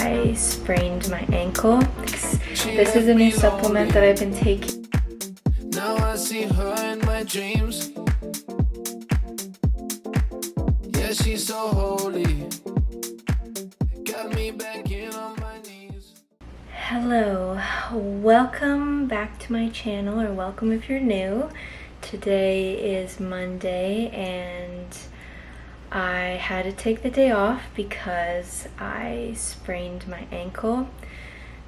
I sprained my ankle. This is a new supplement that I've been taking. Now I see her in my dreams. Yeah, she's so holy. Got me back in on my knees. Hello, welcome back to my channel, or welcome if you're new. Today is Monday and I had to take the day off because I sprained my ankle.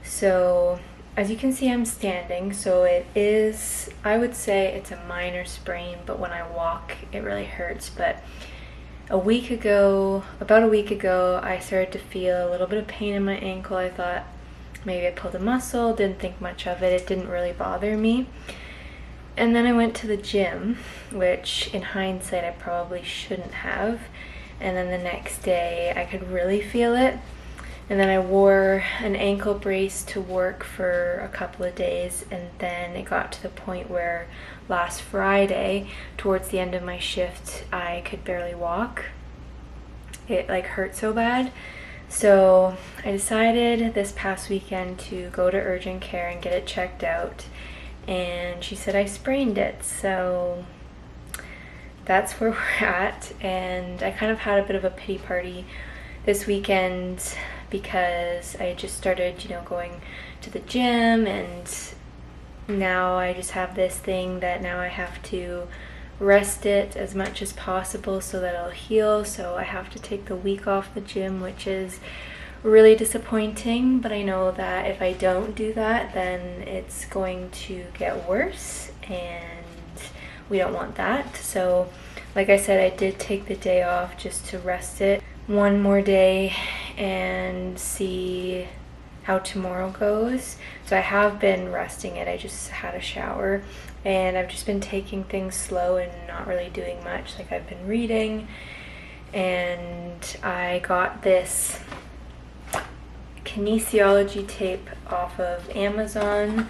So as you can see, I'm standing, so it is, I would say it's a minor sprain, but when I walk it really hurts. But about a week ago, I started to feel a little bit of pain in my ankle. I thought maybe I pulled a muscle, didn't think much of it. It didn't really bother me. And then I went to the gym, which in hindsight I probably shouldn't have. And then the next day I could really feel it. And then I wore an ankle brace to work for a couple of days, and then it got to the point where last Friday, towards the end of my shift, I could barely walk. It hurt so bad. So I decided this past weekend to go to urgent care and get it checked out. And she said I sprained it, so that's where we're at. And I kind of had a bit of a pity party this weekend because I just started, going to the gym, and now I just have this thing that now I have to rest it as much as possible so that it'll heal. So I have to take the week off the gym, which is really disappointing, but I know that if I don't do that, then it's going to get worse, and we don't want that. So like I said, I did take the day off just to rest it one more day and see how tomorrow goes. So I have been resting it. I just had a shower and I've just been taking things slow and not really doing much. I've been reading, and I got this kinesiology tape off of Amazon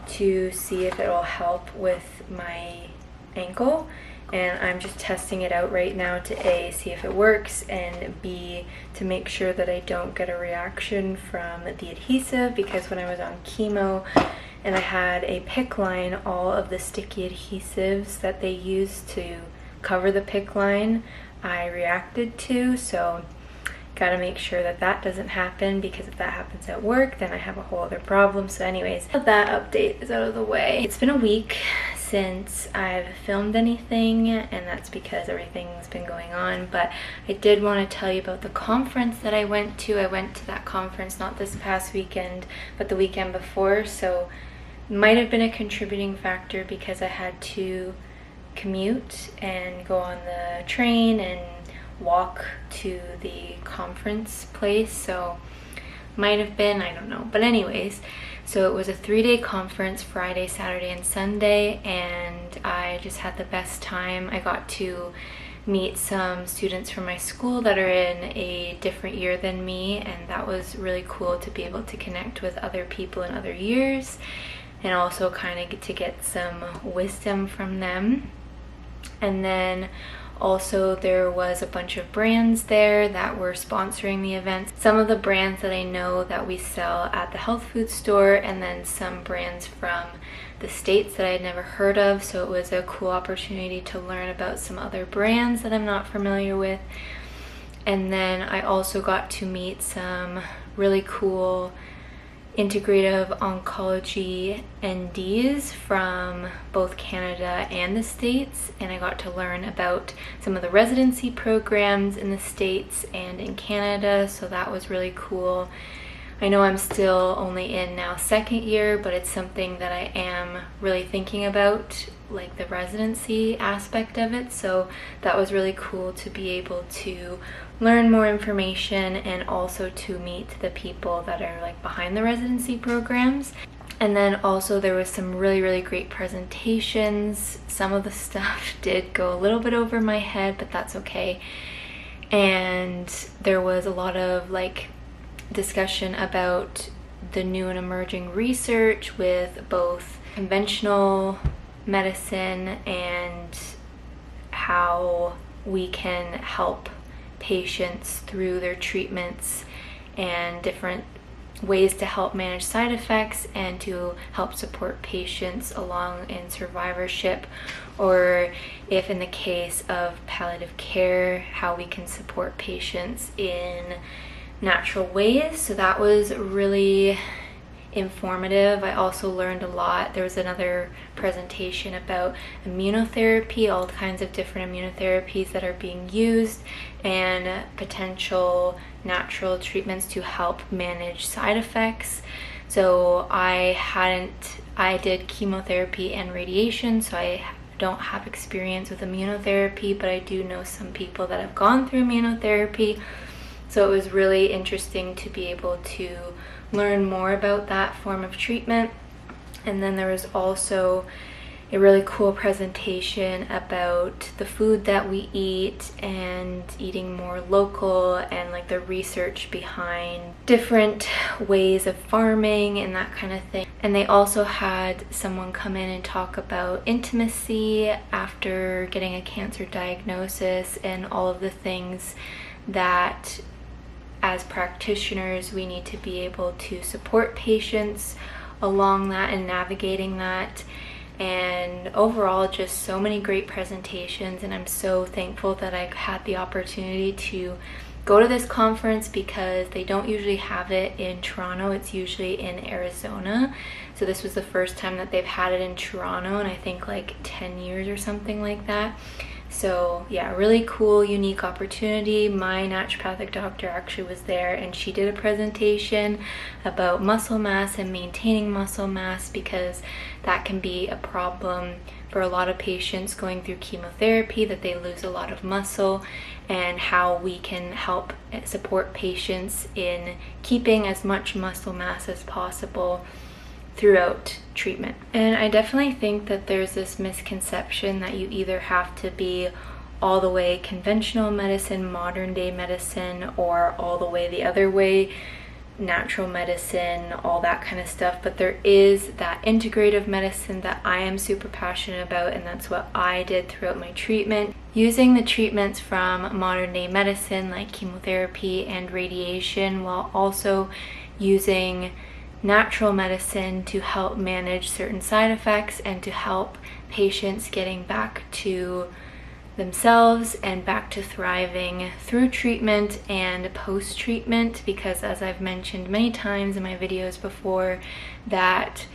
to see if it will help with my ankle, and I'm just testing it out right now to A, see if it works, and B, to make sure that I don't get a reaction from the adhesive, because when I was on chemo and I had a PICC line, all of the sticky adhesives that they use to cover the PICC line I reacted to. So gotta make sure that that doesn't happen, because if that happens at work, then I have a whole other problem. So anyways, that update is out of the way. It's been a week since I've filmed anything, and that's because everything's been going on. But I did want to tell you about the conference that I went to. I went to that conference not this past weekend, but the weekend before. So might have been a contributing factor because I had to commute and go on the train and walk to the conference place, so might have been, I don't know. But anyways, so it was a 3-day conference, Friday, Saturday, and Sunday, and I just had the best time. I got to meet some students from my school that are in a different year than me, and that was really cool to be able to connect with other people in other years, and also kind of get some wisdom from them. And then also, there was a bunch of brands there that were sponsoring the event. Some of the brands that I know that we sell at the health food store, and then some brands from the States that I had never heard of. So it was a cool opportunity to learn about some other brands that I'm not familiar with. And then I also got to meet some really cool Integrative Oncology NDs from both Canada and the States, and I got to learn about some of the residency programs in the States and in Canada, so that was really cool. I know I'm still only in now second year, but it's something that I am really thinking about, the residency aspect of it, so that was really cool to be able to learn more information and also to meet the people that are behind the residency programs. And then also there was some really great presentations. Some of the stuff did go a little bit over my head, but that's okay. And there was a lot of discussion about the new and emerging research with both conventional medicine and how we can help patients through their treatments and different ways to help manage side effects and to help support patients along in survivorship, or if in the case of palliative care, how we can support patients in natural ways. So that was really informative. I also learned a lot. There was another presentation about immunotherapy, all kinds of different immunotherapies that are being used, and potential natural treatments to help manage side effects. So I did chemotherapy and radiation, so I don't have experience with immunotherapy, but I do know some people that have gone through immunotherapy. So it was really interesting to be able to learn more about that form of treatment. And then there was also a really cool presentation about the food that we eat and eating more local, and like the research behind different ways of farming and that kind of thing. And they also had someone come in and talk about intimacy after getting a cancer diagnosis and all of the things that as practitioners we need to be able to support patients along that and navigating that. And overall, just so many great presentations, and I'm so thankful that I had the opportunity to go to this conference, because they don't usually have it in Toronto. It's usually in Arizona. So this was the first time that they've had it in Toronto, and I think like 10 years or something like that. So yeah, really cool, unique opportunity. My naturopathic doctor actually was there, and she did a presentation about muscle mass and maintaining muscle mass, because that can be a problem for a lot of patients going through chemotherapy, that they lose a lot of muscle, and how we can help support patients in keeping as much muscle mass as possible throughout treatment. And I definitely think that there's this misconception that you either have to be all the way conventional medicine, modern day medicine, or all the way the other way, natural medicine, all that kind of stuff. But there is that integrative medicine that I am super passionate about, and that's what I did throughout my treatment, using the treatments from modern day medicine like chemotherapy and radiation, while also using natural medicine to help manage certain side effects and to help patients getting back to themselves and back to thriving through treatment and post-treatment. Because as I've mentioned many times in my videos before, that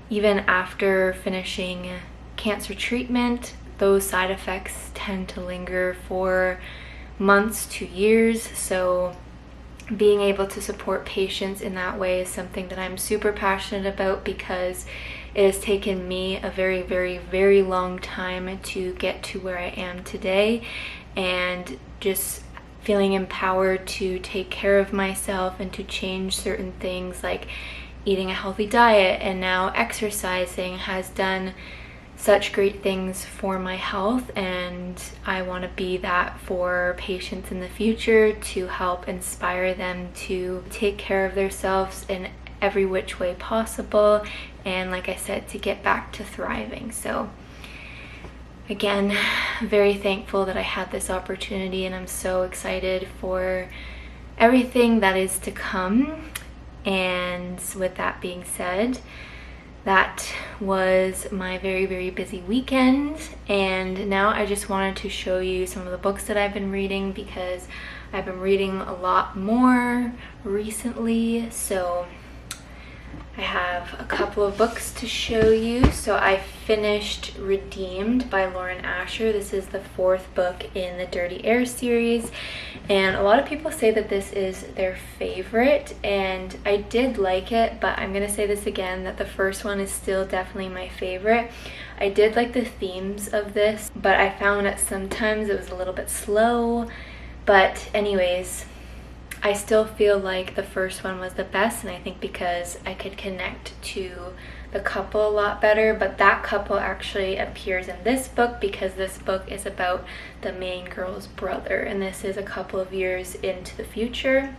even after finishing cancer treatment, those side effects tend to linger for months to years. So being able to support patients in that way is something that I'm super passionate about, because it has taken me a very, very, very long time to get to where I am today, and just feeling empowered to take care of myself and to change certain things like eating a healthy diet and now exercising has done such great things for my health, and I want to be that for patients in the future, to help inspire them to take care of themselves in every which way possible, and like I said, to get back to thriving. So again, very thankful that I had this opportunity, and I'm so excited for everything that is to come. And with that being said, that was my very, very busy weekend, and now I just wanted to show you some of the books that I've been reading, because I've been reading a lot more recently. So I have a couple of books to show you. So I finished Redeemed by Lauren Asher. This is the 4th book in the Dirty Air series, and a lot of people say that this is their favorite, and I did like it, but I'm gonna say this again, that the first one is still definitely my favorite. I did like the themes of this, but I found that sometimes it was a little bit slow. But anyways, I still feel like the first one was the best, and I think because I could connect to the couple a lot better. But that couple actually appears in this book, because this book is about the main girl's brother, and this is a couple of years into the future.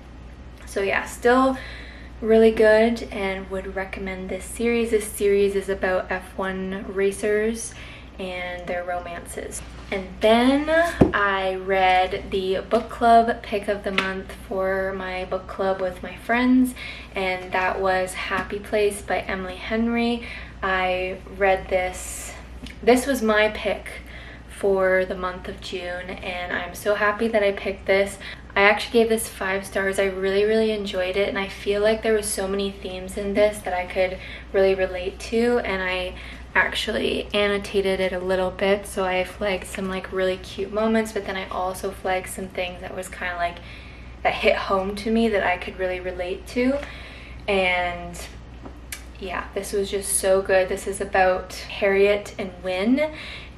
So yeah, still really good, and would recommend this series. This series is about F1 racers and their romances. And then I read the book club pick of the month for my book club with my friends, and that was Happy Place by Emily Henry. I read this. This was my pick for the month of June, and I'm so happy that I picked this. I actually gave this 5 stars. I really enjoyed it, and I feel like there was so many themes in this that I could really relate to, and I actually annotated it a little bit, so I flagged some like really cute moments, but then I also flagged some things that was kind of like that hit home to me that I could really relate to. And yeah, this was just so good. This is about Harriet and Wynne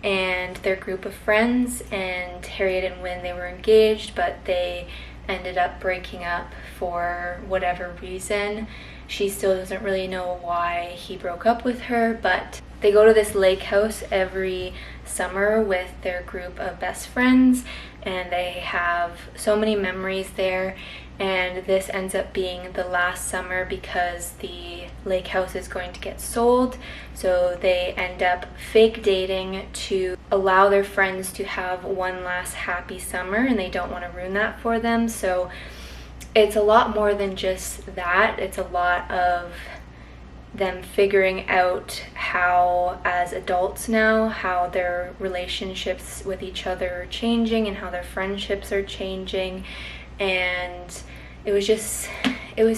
and their group of friends, and Harriet and Wynne, they were engaged, but they ended up breaking up for whatever reason. She still doesn't really know why he broke up with her, but they go to this lake house every summer with their group of best friends, and they have so many memories there. And this ends up being the last summer because the lake house is going to get sold. So they end up fake dating to allow their friends to have one last happy summer, and they don't want to ruin that for them. So it's a lot more than just that. It's a lot of them figuring out how, as adults now, how their relationships with each other are changing and how their friendships are changing. And it was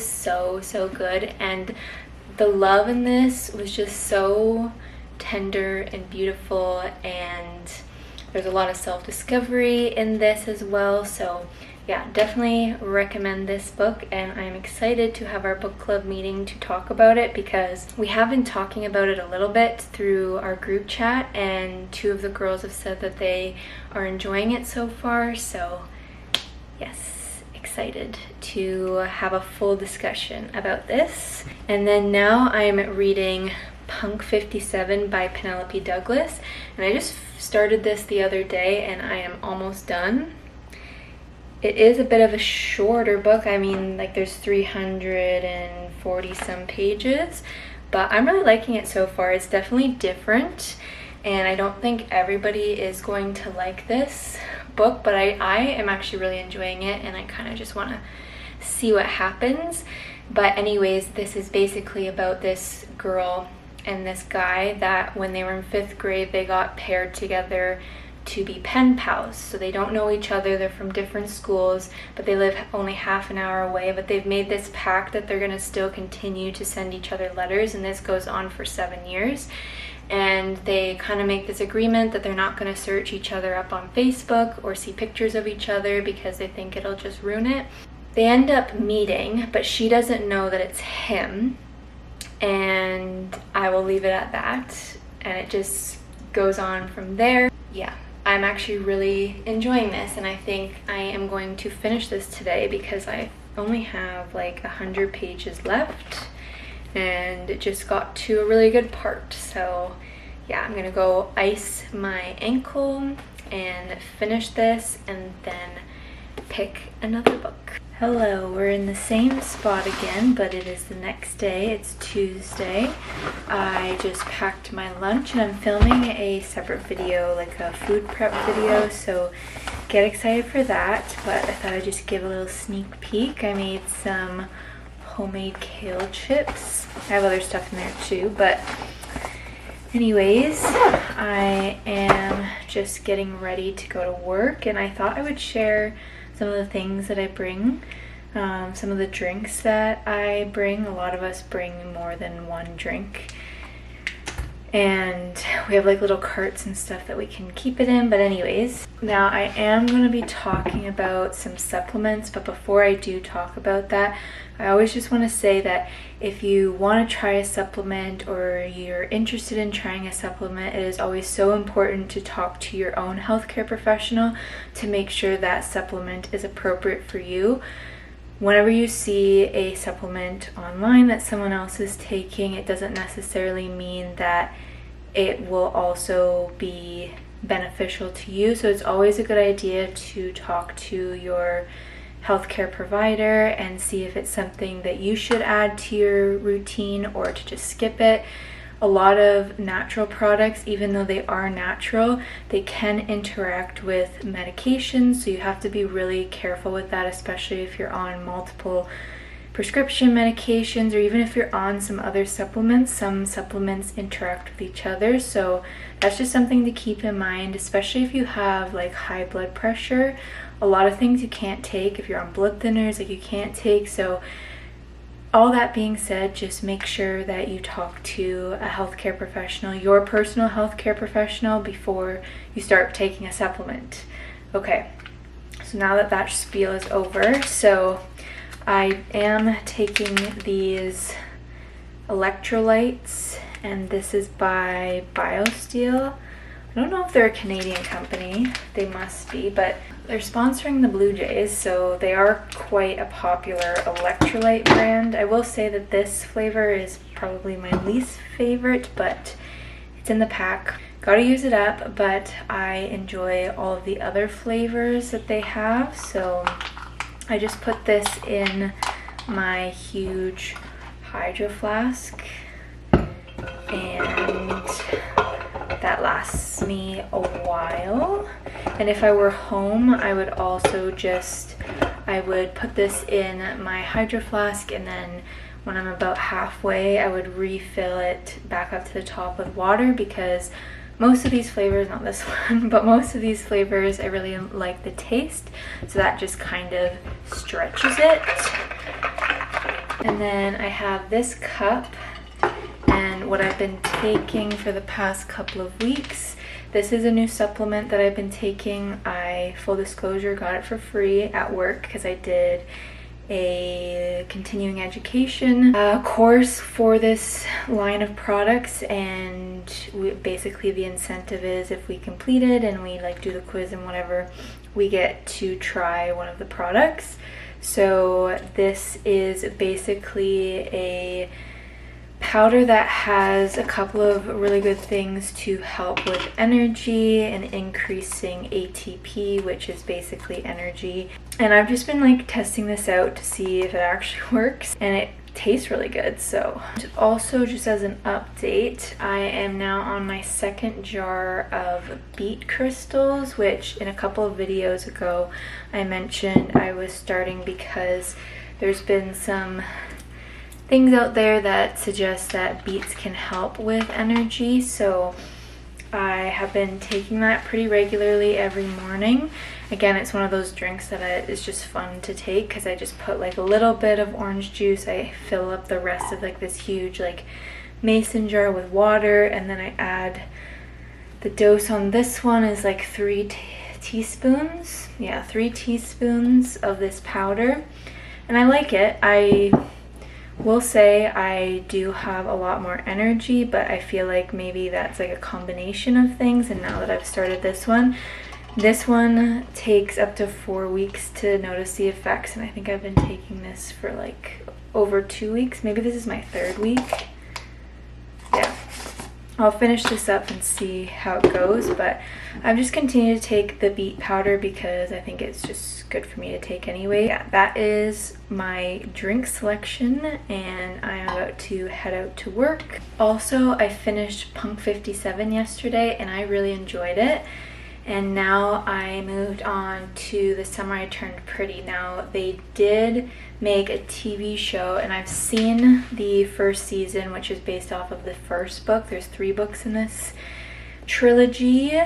so good, and the love in this was just so tender and beautiful, and there's a lot of self-discovery in this as well. So yeah, definitely recommend this book, and I'm excited to have our book club meeting to talk about it, because we have been talking about it a little bit through our group chat, and 2 of the girls have said that they are enjoying it so far. So yes, excited to have a full discussion about this. And then now I'm reading Punk 57 by Penelope Douglas, and I just started this the other day and I am almost done. It is a bit of a shorter book. I mean, like, there's 340 some pages, but I'm really liking it so far. It's definitely different, and I don't think everybody is going to like this book, but I am actually really enjoying it, and I kind of just want to see what happens. But anyways, this is basically about this girl and this guy that when they were in 5th grade, they got paired together to be pen pals. So they don't know each other, they're from different schools, but they live only half an hour away, but they've made this pact that they're going to still continue to send each other letters, and this goes on for 7 years. And they kind of make this agreement that they're not going to search each other up on Facebook or see pictures of each other because they think it'll just ruin it. They end up meeting, but she doesn't know that it's him, and I will leave it at that, and it just goes on from there. Yeah, I'm actually really enjoying this, and I think I am going to finish this today because I only have like 100 pages left, and it just got to a really good part. So yeah, I'm gonna go ice my ankle and finish this and then pick another book. Hello, we're in the same spot again, but it is the next day. It's Tuesday. I just packed my lunch and I'm filming a separate video, like a food prep video, so get excited for that. But I thought I'd just give a little sneak peek. I made some homemade kale chips. I have other stuff in there too, but anyways, I am just getting ready to go to work, and I thought I would share some of the things that I bring, some of the drinks that I bring. A lot of us bring more than one drink, and we have like little carts and stuff that we can keep it in. But anyways, now I am going to be talking about some supplements, but before I do talk about that, I always just want to say that if you want to try a supplement or you're interested in trying a supplement, it is always so important to talk to your own healthcare professional to make sure that supplement is appropriate for you. Whenever you see a supplement online that someone else is taking, it doesn't necessarily mean that it will also be beneficial to you. So it's always a good idea to talk to your healthcare provider and see if it's something that you should add to your routine or to just skip it. a lot of natural products, even though they are natural, they can interact with medications, so you have to be really careful with that, especially if you're on multiple prescription medications, or even if you're on some other supplements. Some supplements interact with each other, so that's just something to keep in mind, especially if you have like high blood pressure. A lot of things you can't take. If you're on blood thinners, like you can't take. So all that being said, just make sure that you talk to a healthcare professional, your personal healthcare professional, before you start taking a supplement. Okay, so now that that spiel is over, so I am taking these electrolytes, and this is by BioSteel. I don't know if they're a Canadian company. They must be, but they're sponsoring the Blue Jays, so they are quite a popular electrolyte brand. I will say that this flavor is probably my least favorite, but it's in the pack. Gotta use it up, but I enjoy all of the other flavors that they have, so I just put this in my huge hydro flask, and that lasts me a while. And if I were home, I would also I would put this in my hydro flask, and then when I'm about halfway, I would refill it back up to the top with water, because most of these flavors, not this one, but most of these flavors, I really like the taste, so that just kind of stretches it. And then I have this cup, and what I've been taking for the past couple of weeks. This is a new supplement that I've been taking. I, full disclosure, got it for free at work because I did a continuing education course for this line of products, and basically the incentive is if we complete it and we like do the quiz and whatever, we get to try one of the products. So this is basically a powder that has a couple of really good things to help with energy and increasing ATP, which is basically energy. And I've just been like testing this out to see if it actually works, and it tastes really good. So also, just as an update, I am now on my second jar of beet crystals, which in a couple of videos ago I mentioned I was starting because there's been some things out there that suggest that beets can help with energy, so I have been taking that pretty regularly every morning. Again, it's one of those drinks that is just fun to take because I just put like a little bit of orange juice, I fill up the rest of like this huge like mason jar with water, and then I add, the dose on this one is like 3 teaspoons. Yeah, 3 teaspoons of this powder, and I like it. I will say I do have a lot more energy, but I feel like maybe that's like a combination of things. And now that I've started this one takes up to 4 weeks to notice the effects, and I think I've been taking this for like over 2 weeks. Maybe this is my 3rd week. Yeah, I'll finish this up and see how it goes, but I've just continued to take the beet powder because I think it's just good for me to take anyway. Yeah, that is my drink selection, and I'm about to head out to work. Also, I finished Punk 57 yesterday, and I really enjoyed it. And now I moved on to The Summer I Turned Pretty. Now, they did make a TV show, and I've seen the first season, which is based off of the first book. There's 3 books in this trilogy,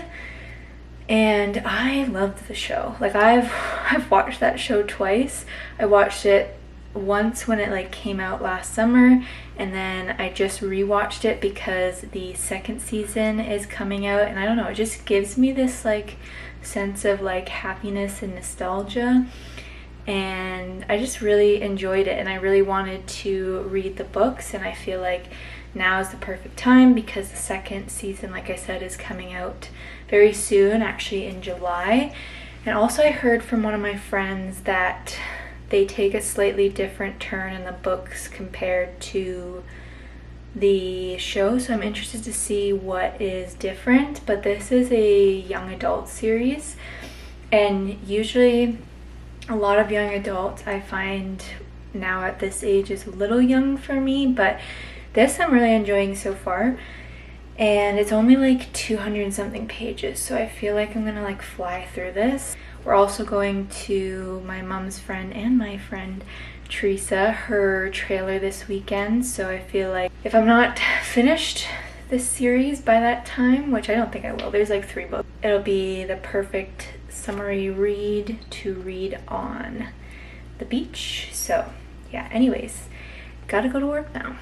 and I loved the show. Like, I've watched that show twice. I watched it once when it like came out last summer, and then I just rewatched it because the 2nd season is coming out, and I don't know, it just gives me this like sense of like happiness and nostalgia, and I just really enjoyed it, and I really wanted to read the books, and I feel like now is the perfect time because the 2nd season, like I said, is coming out very soon, actually in July. And also I heard from one of my friends that they take a slightly different turn in the books compared to the show, so I'm interested to see what is different. But this is a young adult series, and usually a lot of young adults I find now at this age is a little young for me, but This I'm really enjoying so far, and it's only like 200 and something pages, so I feel like I'm gonna like fly through this. We're also going to my mom's friend and my friend Teresa, her trailer this weekend, so I feel like if I'm not finished this series by that time, which I don't think I will, there's like 3 books, it'll be the perfect summery read to read on the beach. So yeah, anyways, gotta go to work now.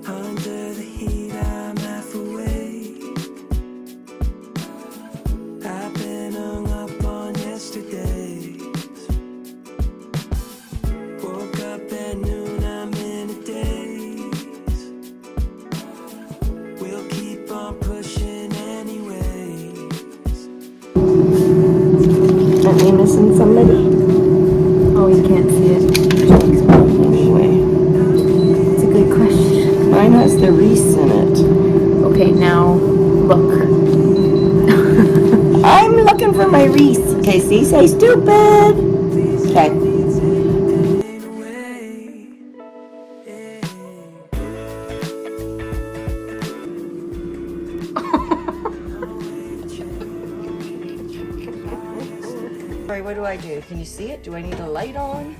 Under the heat, I'm half awake. I've been hung up on yesterdays. Woke up at noon, I'm in a daze. We'll keep on pushing anyways. Aren't we missing somebody? Oh, you can't see it. Anyway, It's a good question. mine has the Reese in it. Okay, now look. I'm looking for my Reese. Okay, see, say stupid. Okay. Sorry, what do I do? Can you see it? Do I need a light on?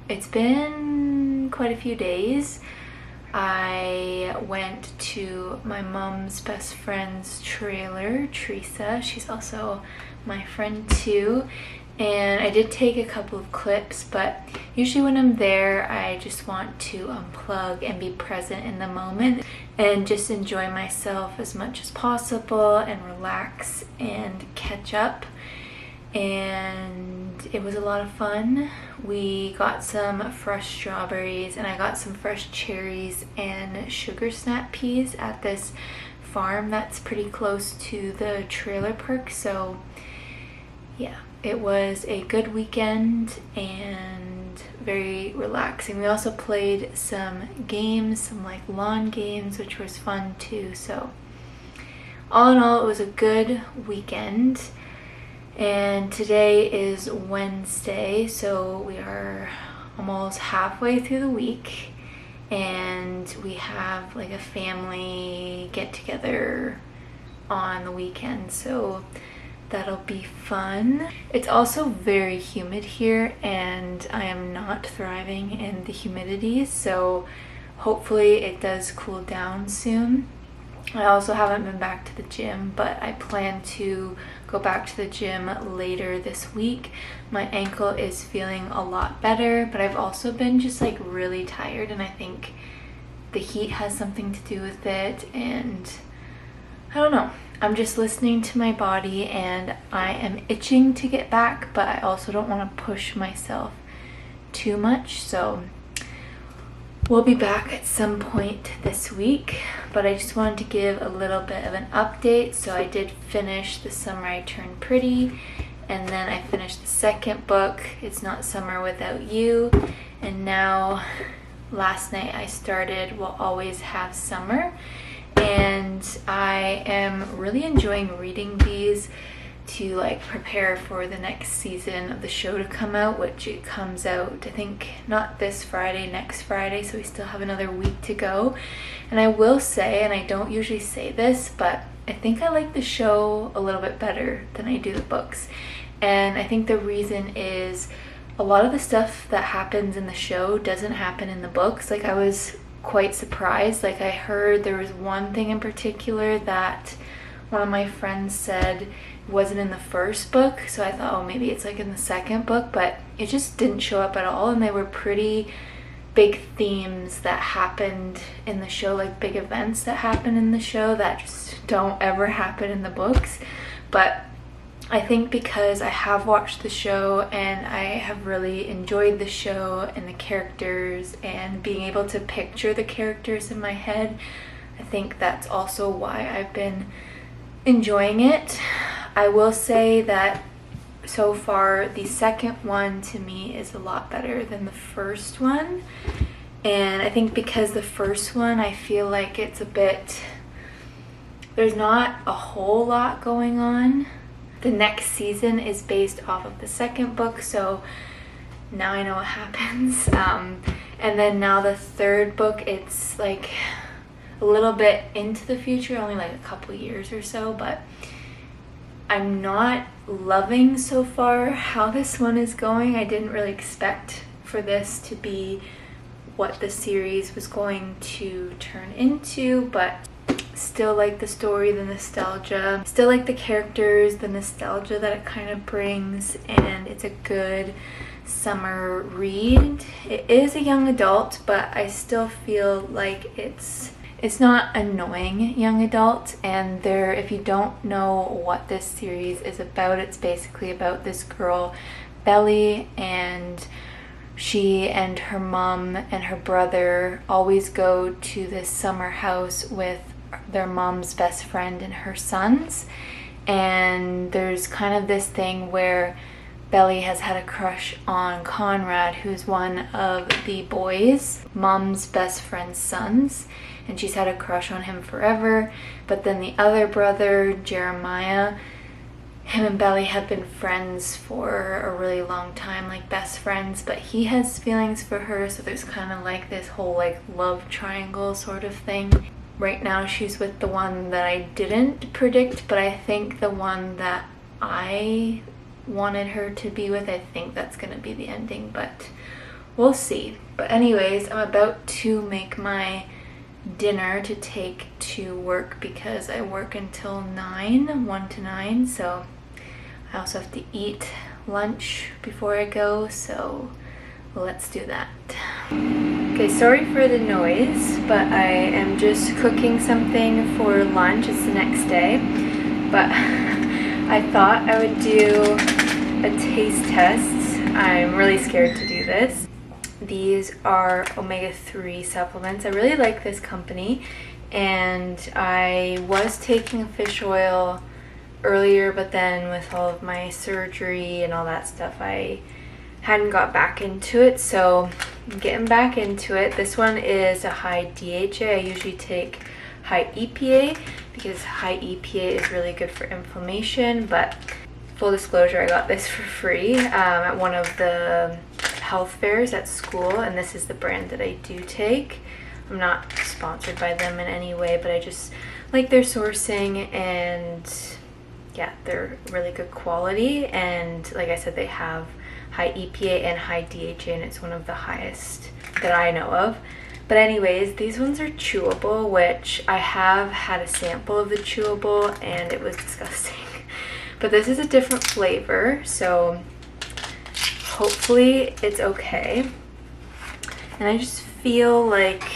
It's been quite a few days. I went to my mom's best friend's trailer, Teresa. She's also my friend too. And I did take a couple of clips, but usually when I'm there, I just want to unplug and be present in the moment and just enjoy myself as much as possible and relax and catch up. And it was a lot of fun. We got some fresh strawberries and I got some fresh cherries and sugar snap peas at this farm that's pretty close to the trailer park. So yeah, it was a good weekend and very relaxing. We also played some games, some like lawn games, which was fun too. So all in all, it was a good weekend. And today is Wednesday, so we are almost halfway through the week, and we have like a family get together on the weekend, so that'll be fun. It's also very humid here, and I am not thriving in the humidity, so hopefully it does cool down soon. I also haven't been back to the gym, but I plan to go back to the gym later this week. My ankle is feeling a lot better, but I've also been just like really tired, and I think the heat has something to do with it, and I don't know. I'm just listening to my body, and I am itching to get back, but I also don't want to push myself too much, so we'll be back at some point this week. But I just wanted to give a little bit of an update. So I did finish The Summer I Turned Pretty, and then I finished the second book, It's Not Summer Without You, and now last night I started We'll Always Have Summer, and I am really enjoying reading these to like prepare for the next season of the show to come out, which it comes out I think not this Friday, next Friday, so we still have another week to go. And I will say, and I don't usually say this, but I think I like the show a little bit better than I do the books. And I think the reason is a lot of the stuff that happens in the show doesn't happen in the books. Like I was quite surprised. Like I heard there was one thing in particular that one of my friends said wasn't in the first book, so I thought, oh, maybe it's like in the second book, but it just didn't show up at all. And they were pretty big themes that happened in the show, like big events that happen in the show that just don't ever happen in the books. But I think because I have watched the show and I have really enjoyed the show and the characters and being able to picture the characters in my head, I think that's also why I've been enjoying it. I will say that so far the second one to me is a lot better than the first one. And I think because the first one, I feel like it's a bit, there's not a whole lot going on. The next season is based off of the second book, so now I know what happens. And then now the third book, it's like a little bit into the future, only like a couple years or so, but I'm not loving so far how this one is going. I didn't really expect for this to be what the series was going to turn into, but still like the story, the nostalgia, still like the characters, the nostalgia that it kind of brings, and it's a good summer read. It is a young adult, but I still feel like it's not annoying young adult. And there, if you don't know what this series is about, it's basically about this girl, Belly, and she and her mom and her brother always go to this summer house with their mom's best friend and her sons. And there's kind of this thing where Belly has had a crush on Conrad, who's one of the boys' mom's best friend's sons, and she's had a crush on him forever. But then the other brother, Jeremiah, him and Belly have been friends for a really long time, like best friends, but he has feelings for her, so there's kind of like this whole like love triangle sort of thing. Right now she's with the one that I didn't predict, but I think the one that I wanted her to be with, I think that's gonna be the ending, but we'll see. But anyways, I'm about to make my dinner to take to work because I work until 1 to 9, so I also have to eat lunch before I go, so let's do that. Okay, sorry for the noise, but I am just cooking something for lunch. It's the next day, but I thought I would do a taste test. I'm really scared to do this. These are omega-3 supplements. I really like this company, and I was taking fish oil earlier, but then with all of my surgery and all that stuff, I hadn't got back into it, so I'm getting back into it. This one is a high DHA. I usually take high EPA because high EPA is really good for inflammation, but full disclosure, I got this for free at one of the health fairs at school, and this is the brand that I do take. I'm not sponsored by them in any way, but I just like their sourcing, and yeah, they're really good quality, and like I said, they have high EPA and high DHA, and it's one of the highest that I know of. But anyways, these ones are chewable, which I have had a sample of the chewable and it was disgusting. But this is a different flavor, so hopefully it's okay. And I just feel like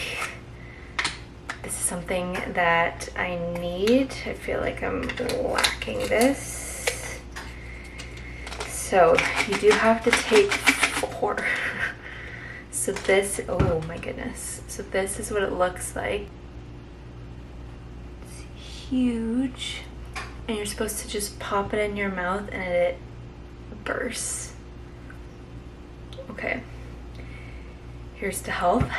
this is something that I need. I feel like I'm lacking this. So you do have to take 4. So this, oh my goodness. So this is what it looks like. It's huge. And you're supposed to just pop it in your mouth and it bursts. Okay. Here's to health.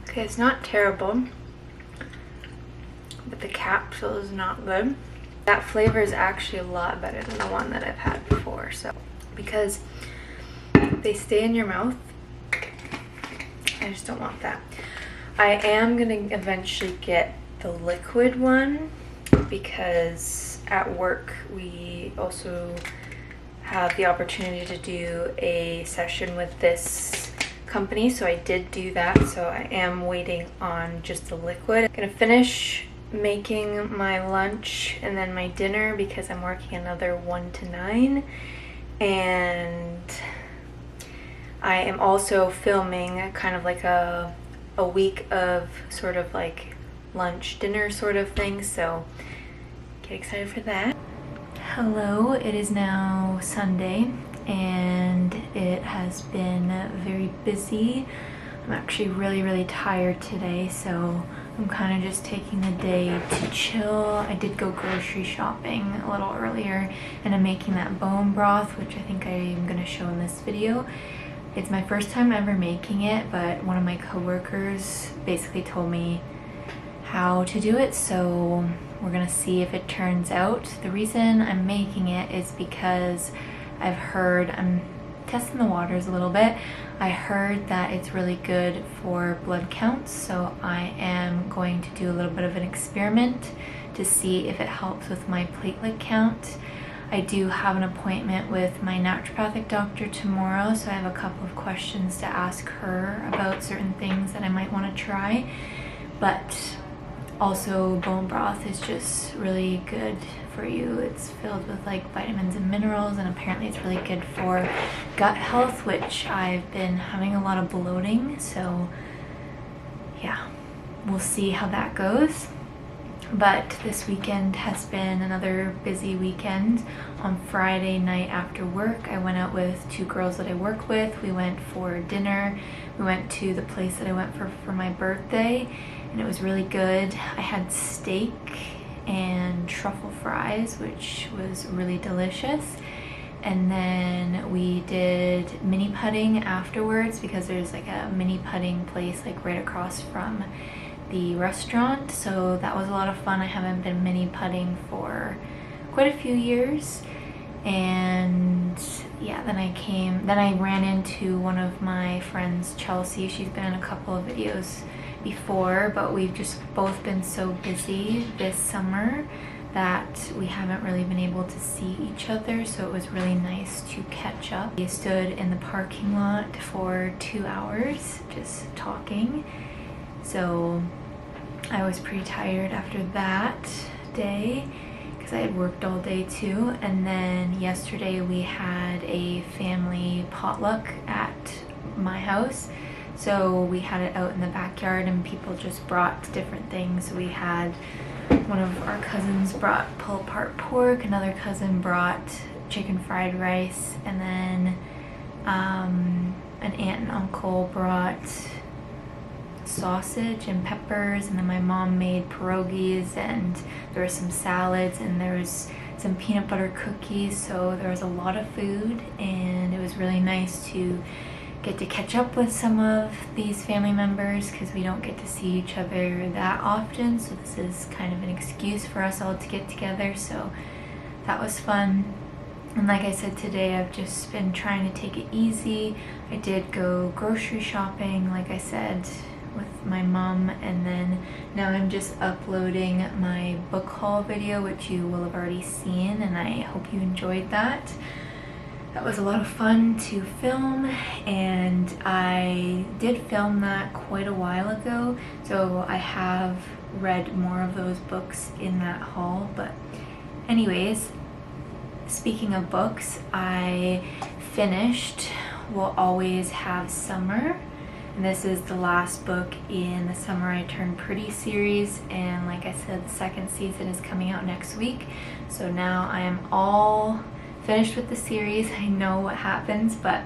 Okay, it's not terrible, but the capsule is not good. That flavor is actually a lot better than the one that I've had before, so because they stay in your mouth, I just don't want that. I am gonna eventually get the liquid one because at work we also have the opportunity to do a session with this company, so I did do that, so I am waiting on just the liquid. I'm gonna finish making my lunch and then my dinner because I'm working another 1 to 9, and I am also filming kind of like a week of sort of like lunch dinner sort of thing, so get excited for that. Hello, it is now Sunday and it has been very busy. I'm actually really tired today, so I'm kind of just taking the day to chill. I did go grocery shopping a little earlier and I'm making that bone broth, which I think I'm going to show in this video. It's my first time ever making it, but one of my coworkers basically told me how to do it, so we're gonna see if it turns out. The reason I'm making it is because I'm testing the waters a little bit. I heard that it's really good for blood counts, so I am going to do a little bit of an experiment to see if it helps with my platelet count. I do have an appointment with my naturopathic doctor tomorrow, so I have a couple of questions to ask her about certain things that I might want to try. But also, bone broth is just really good for you. It's filled with like vitamins and minerals, and apparently it's really good for gut health, which I've been having a lot of bloating, so yeah, we'll see how that goes. But this weekend has been another busy weekend. On Friday night after work, I went out with two girls that I work with. We went for dinner. We went to the place that I went for my birthday, and it was really good. I had steak and truffle fries, which was really delicious. And then we did mini putting afterwards, because there's like a mini putting place like right across from the restaurant, so that was a lot of fun. I haven't been mini putting for quite a few years. And yeah, then I ran into one of my friends, Chelsea. She's been in a couple of videos before, but we've just both been so busy this summer that we haven't really been able to see each other, so it was really nice to catch up. We stood in the parking lot for 2 hours just talking, so I was pretty tired after that day because I had worked all day too. And then yesterday we had a family potluck at my house. So we had it out in the backyard and people just brought different things. We had one of our cousins brought pulled apart pork, another cousin brought chicken fried rice, and then an aunt and uncle brought sausage and peppers, and then my mom made pierogies, and there was some salads, and there was some peanut butter cookies, so there was a lot of food, and it was really nice to get to catch up with some of these family members because we don't get to see each other that often, so this is kind of an excuse for us all to get together, so that was fun. And like I said, today I've just been trying to take it easy. I did go grocery shopping, like I said, with my mom, and then now I'm just uploading my book haul video, which you will have already seen, and I hope you enjoyed that. That was a lot of fun to film, and I did film that quite a while ago, so I have read more of those books in that haul. But anyways, speaking of books, I finished We'll Always Have Summer. And this is the last book in the Summer I Turned Pretty series, and like I said, the second season is coming out next week. So now I am all finished with the series. I know what happens, but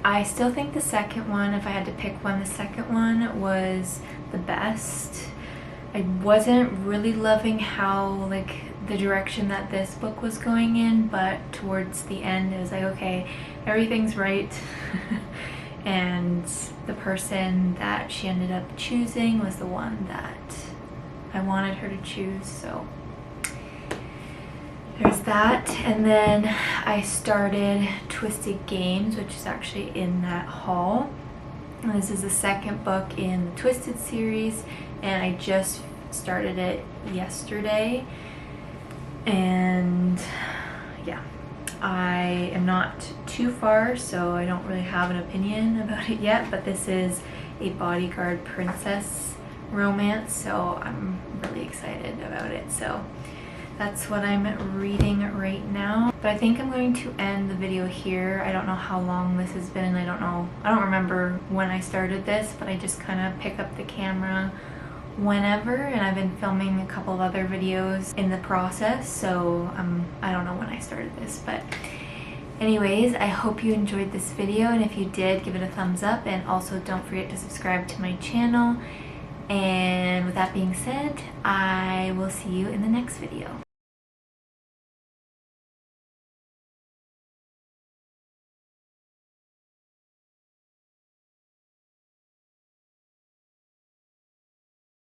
I still think the second one, if I had to pick one, the second one was the best. I wasn't really loving how the direction that this book was going in, but towards the end it was like, okay, everything's right. And the person that she ended up choosing was the one that I wanted her to choose, so there's that. And then I started Twisted Games, which is actually in that haul. And this is the second book in the Twisted series, and I just started it yesterday. And yeah, I am not too far, so I don't really have an opinion about it yet, but this is a bodyguard princess romance, so I'm really excited about it. So that's what I'm reading right now. But I think I'm going to end the video here. I don't know how long this has been. I don't remember when I started this, but I just kind of pick up the camera whenever, and I've been filming a couple of other videos in the process, so I don't know when I started this, but anyways, I hope you enjoyed this video, and if you did, give it a thumbs up, and also don't forget to subscribe to my channel. And with that being said, I will see you in the next video.